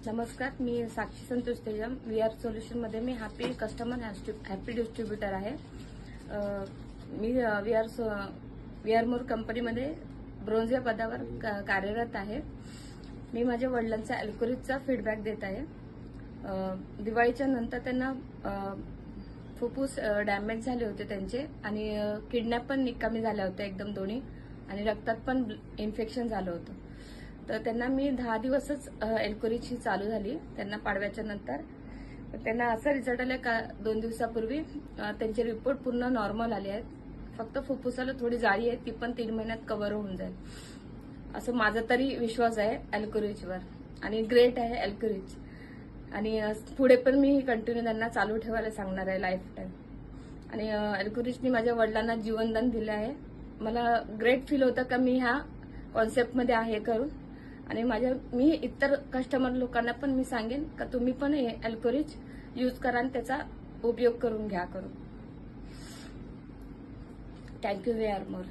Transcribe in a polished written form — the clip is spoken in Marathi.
नमस्कार, मी साक्षी संतोष तेजम. VR सोल्युशन मध्ये मी हॅपी कस्टमर हॅपी डिस्ट्रीब्युटर आहे. मी VR मोर कंपनीमध्ये ब्रोंज या पदावर कार्यरत आहे. मी माझ्या वडिलांचा अल्कोहोलिकचा फीडबॅक देत आहे. दिवाळीच्या नंतर त्यांना फुफ्फुस डॅमेज झाले होते त्यांचे आणि किडन्या पण निकामी झाल्या होत्या एकदम दोन्ही, आणि रक्तात पण इन्फेक्शन झालं होतं. तर त्यांना मी 10 दिवसच अल्कोहोलिकची चालू झाली त्यांना पाडव्याच्या नंतर. त्यांना असा रिझल्ट आला का 2 दिवसापूर्वी त्यांचे रिपोर्ट पूर्ण नॉर्मल आले आहेत. फक्त फुफ्फुसाला थोडी जाळी आहे, ती पण 3 महिन्यात कव्हर होऊन जाईल असं माझा तरी विश्वास आहे अल्कोहोलिकवर. आणि ग्रेट आहे अल्कोहोलिक, आणि पुढे पण मी कंटिन्यू त्यांना चालू ठेवायला सांगणार आहे लाईफ टाईम. आणि अल्कोहोलिकनी माझ्या वडिलांना जीवनदान दिलं आहे. मला ग्रेट फील होतं का मी ह्या कॉन्सेप्टमध्ये आहे करून. आणि मी इतर कस्टमर लोकांना पण मी सांगेन का तुम्ही पण हे अल्कोहोलिक यूज करा आणि त्याचा उपयोग करून घ्या करून. थँक्यू VR मोर.